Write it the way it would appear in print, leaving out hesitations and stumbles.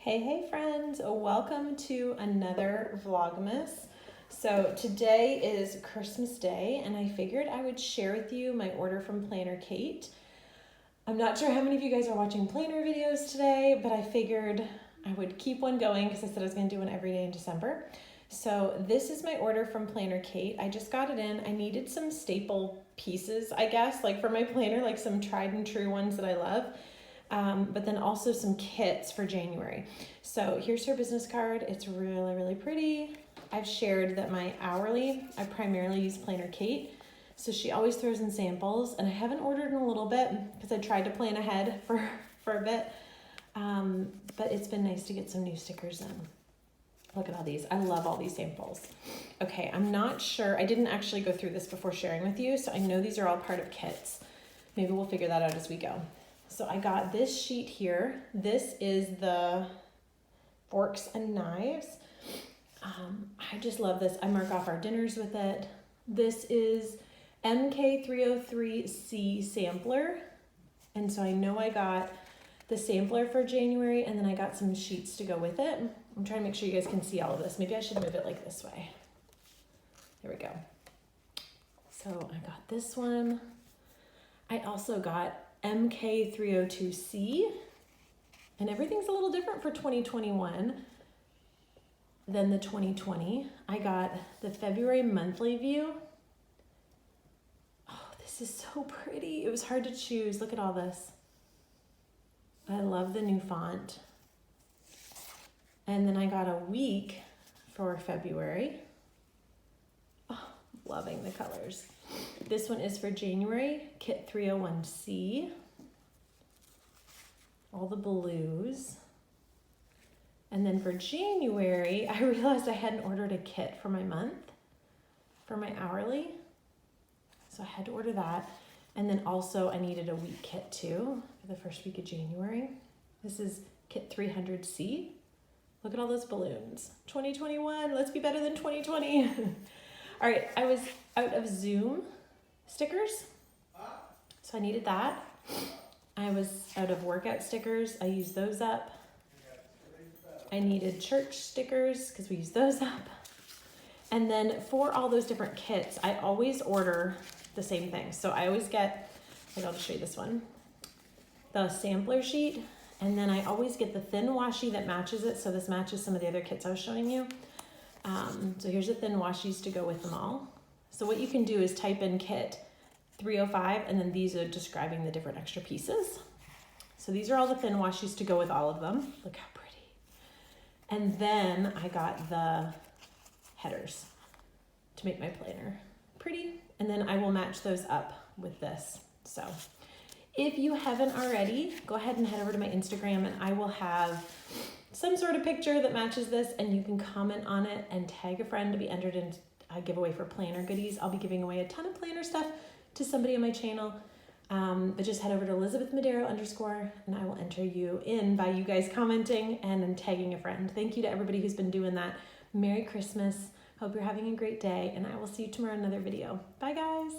Hey friends, welcome to another vlogmas. So today is Christmas Day and I figured I would share with you my order from Planner Kate. I'm not sure how many of you guys are watching planner videos today, but I figured I would keep one going because I said I was going to do one every day in December. So this is my order from Planner Kate. I just got it in. I needed some staple pieces, I guess, like for my planner, like some tried and true ones that I love. But then also some kits for January. So here's her business card. It's really, really pretty. I've shared that my hourly, I primarily use Planner Kate. So she always throws in samples, and I haven't ordered in a little bit because I tried to plan ahead for a bit. But it's been nice to get some new stickers in. Look at all these. I love all these samples. Okay, I'm not sure. I didn't actually go through this before sharing with you, so I know these are all part of kits. Maybe we'll figure that out as we go. So I got this sheet here. This is the forks and knives. I just love this. I mark off our dinners with it. This is MK303C sampler. And so I know I got the sampler for January, and then I got some sheets to go with it. I'm trying to make sure you guys can see all of this. Maybe I should move it like this way. There we go. So I got this one. I also got MK302C, and everything's a little different for 2021 than the 2020. I got the February monthly view. Oh, this is so pretty. It was hard to choose. Look at all this. I love the new font. And then I got a week for February. Oh, loving the colors. This one is for January, kit 301C. All the blues. And then for January, I realized I hadn't ordered a kit for my month, for my hourly. So I had to order that. And then also I needed a week kit too, for the first week of January. This is kit 300C. Look at all those balloons. 2021, let's be better than 2020. All right, I was out of Zoom stickers, so I needed that. I was out of workout stickers. I used those up. I needed church stickers because we use those up. And then for all those different kits, I always order the same thing. So I always get, I'll just show you this one, the sampler sheet, and then I always get the thin washi that matches it. So this matches some of the other kits I was showing you. So here's the thin washies to go with them all. So what you can do is type in kit 305, and then these are describing the different extra pieces. So these are all the thin washies to go with all of them. Look how pretty. And then I got the headers to make my planner pretty. And then I will match those up with this. So if you haven't already, go ahead and head over to my Instagram, and I will have some sort of picture that matches this, and you can comment on it and tag a friend to be entered in a giveaway for planner goodies. I'll be giving away a ton of planner stuff to somebody on my channel, but just head over to ElizabethMadero_ and I will enter you in by you guys commenting and then tagging a friend. Thank you to everybody who's been doing that. Merry Christmas. Hope you're having a great day, and I will see you tomorrow in another video. Bye guys.